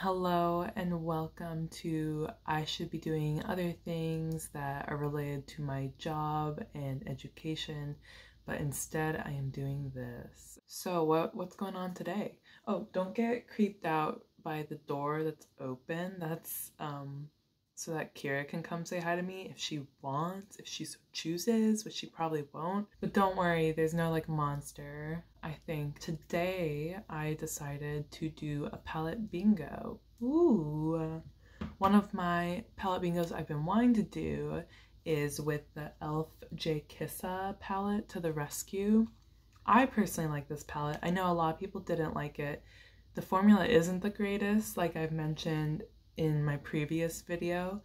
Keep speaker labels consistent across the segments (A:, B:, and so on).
A: Hello and welcome to I should be doing other things that are related to my job and education, but instead I am doing this. So what's going on today? Oh, don't get creeped out by the door that's open. That's so that Kira can come say hi to me if she wants, if she so chooses, which she probably won't. But don't worry, there's no like monster. I think today I decided to do a palette bingo. Ooh. One of my palette bingos I've been wanting to do is with the E.L.F. Jkissa palette to the rescue. I personally like this palette. I know a lot of people didn't like it. The formula isn't the greatest, like I've mentioned in my previous video,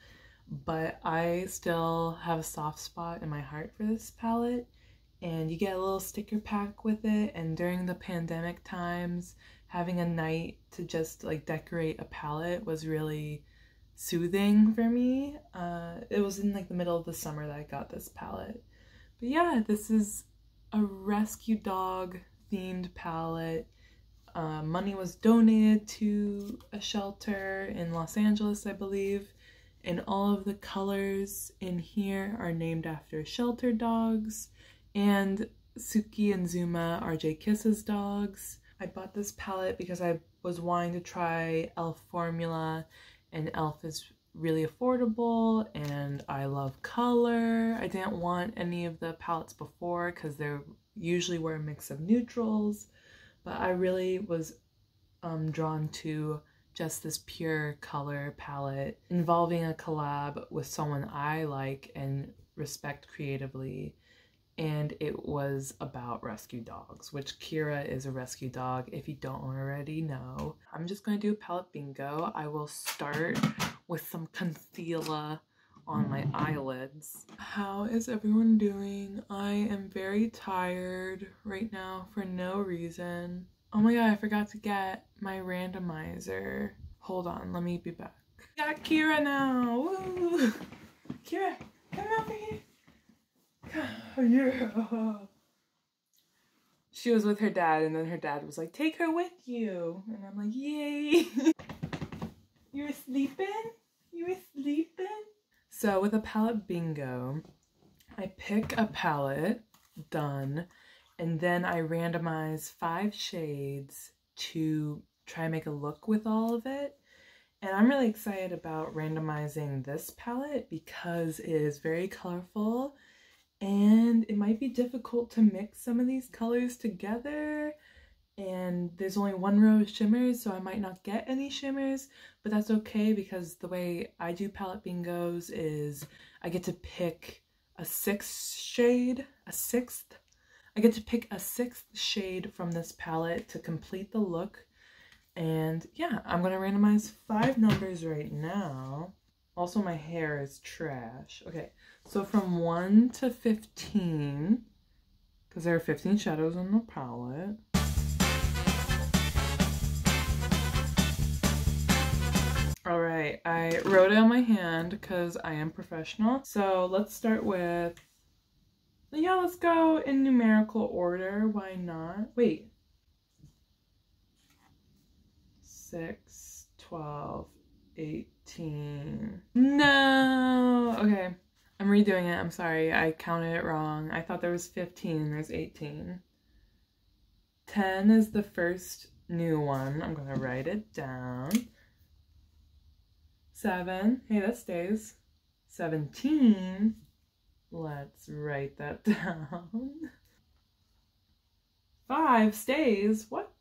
A: but I still have a soft spot in my heart for this palette. And you get a little sticker pack with it, and during the pandemic times, having a night to just like decorate a palette was really soothing for me. It was in like the middle of the summer that I got this palette. But yeah, this is a rescue dog themed palette. Money was donated to a shelter in Los Angeles, I believe, and all of the colors in here are named after shelter dogs, and Suki and Zuma are Jkissa's dogs. I bought this palette because I was wanting to try E.L.F. formula, and E.L.F. is really affordable and I love color. I didn't want any of the palettes before because they usually were a mix of neutrals, but I really was drawn to just this pure color palette involving a collab with someone I like and respect creatively. And it was about rescue dogs, which Kira is a rescue dog if you don't already know. I'm just going to do a palette bingo. I will start with some concealer on my eyelids. How is everyone doing? I am very tired right now for no reason. Oh my god, I forgot to get my randomizer. Hold on, let me be back. Got Kira now! Woo! Kira, come over here! Yeah. She was with her dad, and then her dad was like, take her with you. And I'm like, yay. You were sleeping? You were sleeping? So with a palette bingo, I pick a palette, done, and then I randomize 5 shades to try and make a look with all of it. And I'm really excited about randomizing this palette because it is very colorful. And it might be difficult to mix some of these colors together, and there's only 1 row of shimmers, so I might not get any shimmers, but that's okay because the way I do palette bingos is I get to pick a 6th shade, I get to pick a 6th shade from this palette to complete the look. And yeah, I'm gonna randomize 5 numbers right now. Also, my hair is trash. Okay, so from 1 to 15, because there are 15 shadows on the palette. All right, I wrote it on my hand because I am professional. So let's start with, yeah, let's go in numerical order. Why not? Wait. 6, 12, 18. No! Okay, I'm redoing it. I'm sorry. I counted it wrong. I thought there was 15 and there's 18. 10 is the first new one. I'm gonna write it down. 7. Hey, that stays. 17. Let's write that down. 5 stays. What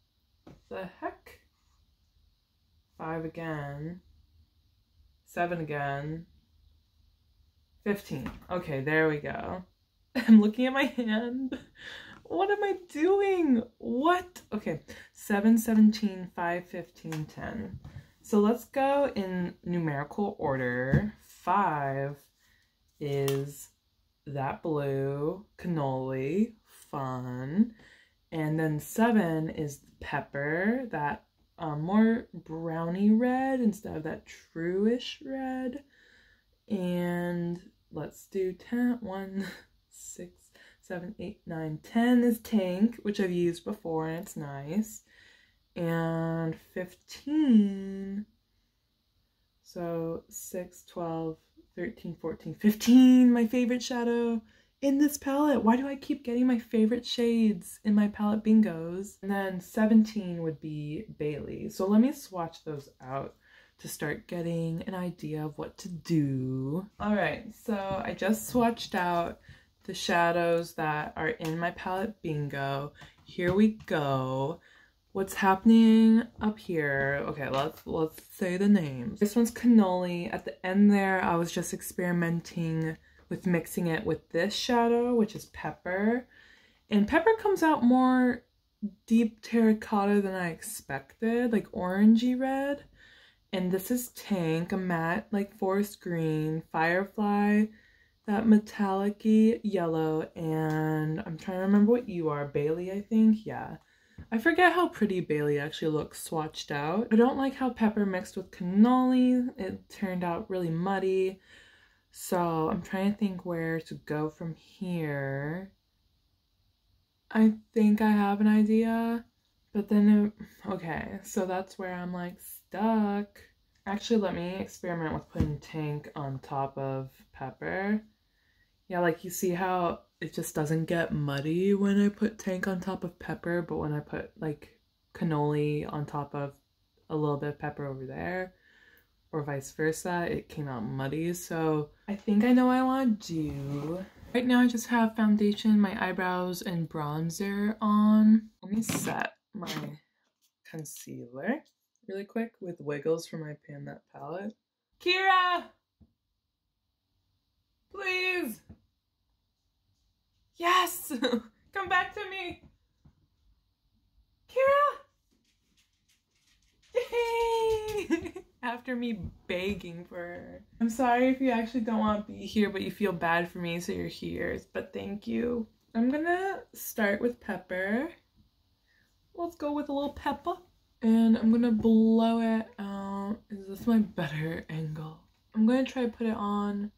A: the heck? 5 again. 7 again. 15. Okay, there we go. I'm looking at my hand. What am I doing? What? Okay, 7, 17, 5, 15, 10. So let's go in numerical order. 5 is that blue, cannoli, fun. And then 7 is pepper, that more browny red instead of that true-ish red. And let's do 10. 1, 6, 7, 8, 9, 10 is tank, which I've used before and it's nice. And 15 6, 12, 13, 14, 15, my favorite shadow in this palette. Why do I keep getting my favorite shades in my palette bingos? And then 17 would be Bailey. So let me swatch those out to start getting an idea of what to do. All right, so I just swatched out the shadows that are in my palette bingo. Here we go. What's happening up here? Okay, let's say the names. This one's Cannoli. At the end there, I was just experimenting with mixing it with this shadow, which is Pepper. And Pepper comes out more deep terracotta than I expected, like orangey red. And this is Tank, a matte like forest green, Firefly, that metallic-y yellow, and I'm trying to remember what you are, Bailey, I think? Yeah. I forget how pretty Bailey actually looks swatched out. I don't like how Pepper mixed with Cannoli. It turned out really muddy. So I'm trying to think where to go from here. I think I have an idea, but then okay, so that's where I'm like stuck. Actually, let me experiment with putting Tank on top of Pepper. Yeah, like you see how it just doesn't get muddy when I put Tank on top of Pepper, but when I put like Cannoli on top of a little bit of Pepper over there, or vice versa, it came out muddy. So I think I know what I want to do. Right now I just have foundation, my eyebrows, and bronzer on. Let me set my concealer really quick with Wiggles from my Pan That palette. Kira! Please! Yes! Come back to me! Kira! Yay! After me begging for her. I'm sorry if you actually don't want to be here, but you feel bad for me, so you're here. But thank you. I'm gonna start with Pepper. Let's go with a little pepper. And I'm gonna blow it out. Is this my better angle? I'm gonna try to put it on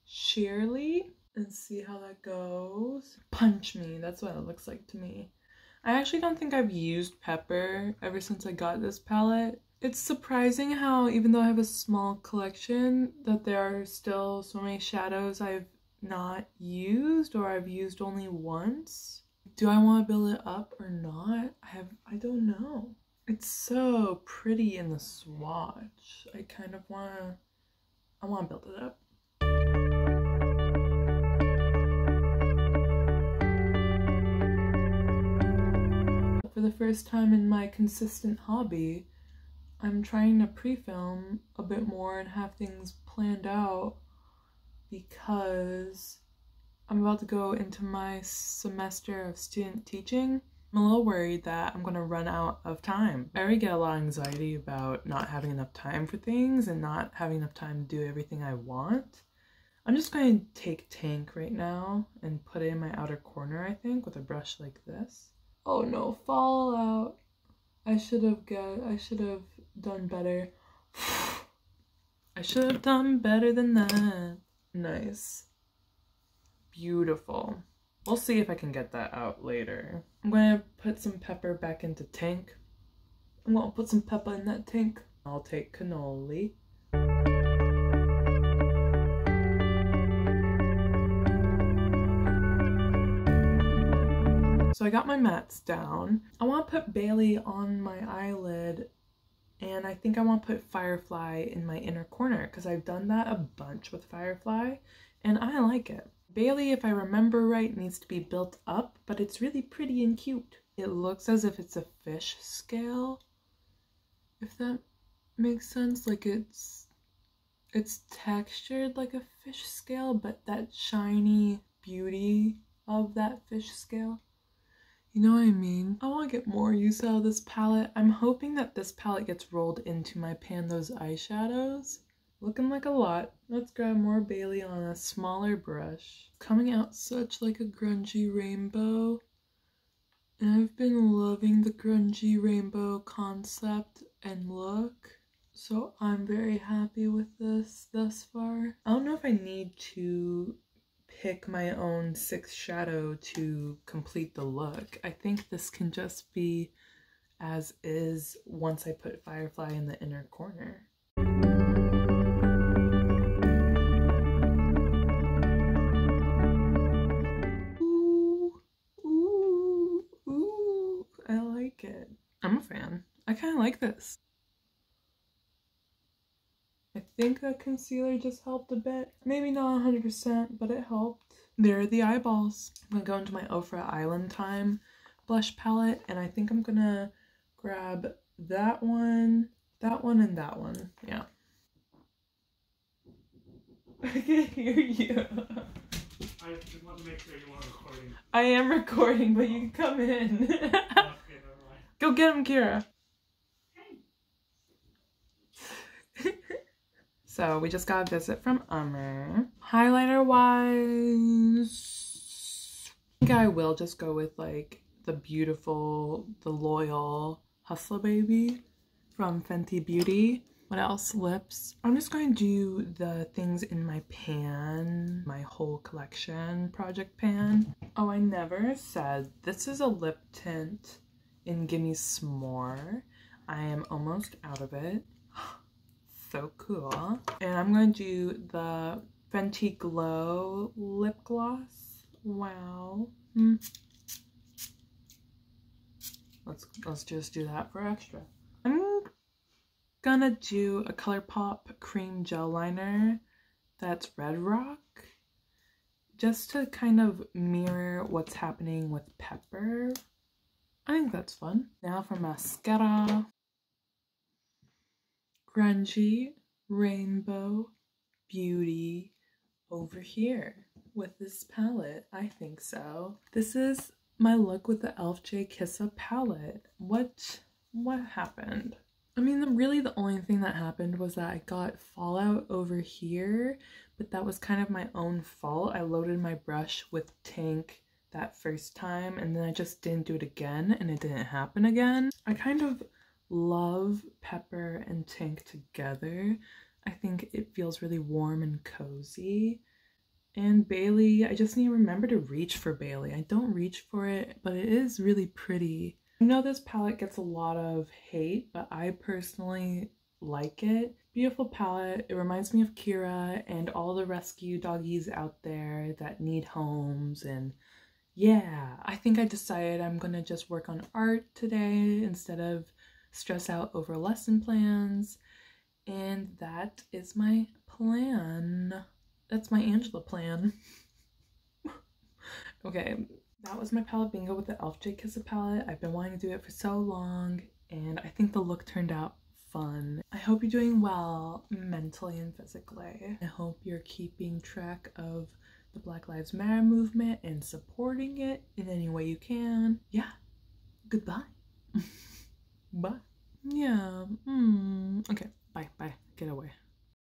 A: sheerly and see how that goes. Punch me, that's what it looks like to me. I actually don't think I've used Pepper ever since I got this palette. It's surprising how, even though I have a small collection, that there are still so many shadows I've not used or I've used only once. Do I want to build it up or not? I don't know. It's so pretty in the swatch. I kind of want to build it up. For the first time in my consistent hobby, I'm trying to pre-film a bit more and have things planned out because I'm about to go into my semester of student teaching. I'm a little worried that I'm going to run out of time. I already get a lot of anxiety about not having enough time for things and not having enough time to do everything I want. I'm just going to take Tank right now and put it in my outer corner, I think, with a brush like this. Oh no, fallout. I should have done better. I should have done better than that. Nice. Beautiful. We'll see if I can get that out later. I'm going to put some Pepper back into Tank. I'm going to put some pepper in that Tank. I'll take Cannoli. So I got my mattes down. I want to put Bailey on my eyelid, and I think I want to put Firefly in my inner corner because I've done that a bunch with Firefly and I like it. Bailey, if I remember right, needs to be built up, but it's really pretty and cute. It looks as if it's a fish scale, if that makes sense. Like it's textured like a fish scale, but that shiny beauty of that fish scale. You know what I mean? I want to get more use out of this palette. I'm hoping that this palette gets rolled into my Pan Those eyeshadows. Looking like a lot. Let's grab more Bailey on a smaller brush. Coming out such like a grungy rainbow. And I've been loving the grungy rainbow concept and look. So I'm very happy with this thus far. I don't know if I need to pick my own 6th shadow to complete the look. I think this can just be as is once I put Firefly in the inner corner. kind of like this. I think that concealer just helped a bit. Maybe not 100%, but it helped. There are the eyeballs. I'm gonna go into my Ofra Island Time blush palette, and I think I'm gonna grab that one, and that one. Yeah. I can hear you.
B: I just want to make sure you weren't recording.
A: I am recording, but you can come in.
B: Okay, never mind.
A: Go get him, Kira. So we just got a visit from Ummer. Highlighter wise, I think I will just go with like the beautiful, the loyal Hustler Baby from Fenty Beauty. What else? Lips. I'm just going to do the things in my pan, my whole collection project pan. Oh, I never said this is a lip tint in Gimme S'more. I am almost out of it. So cool. And I'm going to do the Fenty Glow lip gloss. Wow. Let's just do that for extra. I'm gonna do a ColourPop cream gel liner that's Red Rock, just to kind of mirror what's happening with Pepper. I think that's fun. Now for mascara. Grungy Rainbow Beauty over here with this palette. I think so. This is my look with the E.L.F Jkissa palette. What happened? I mean, really the only thing that happened was that I got fallout over here, but that was kind of my own fault. I loaded my brush with Tank that first time and then I just didn't do it again and it didn't happen again. I kind of love Pepper and Tank together. I think it feels really warm and cozy. And Bailey, I just need to remember to reach for Bailey. I don't reach for it, but it is really pretty. I know this palette gets a lot of hate, but I personally like it. Beautiful palette. It reminds me of Kira and all the rescue doggies out there that need homes. And yeah, I think I decided I'm gonna just work on art today instead of stress out over lesson plans. And that is my plan. That's my Angela plan. Okay. That was my palette bingo with the E.L.F Jkissa palette. I've been wanting to do it for so long, and I think the look turned out fun. I hope you're doing well mentally and physically. I hope you're keeping track of the Black Lives Matter movement and supporting it in any way you can. Yeah. Goodbye. Bye. Yeah. Okay.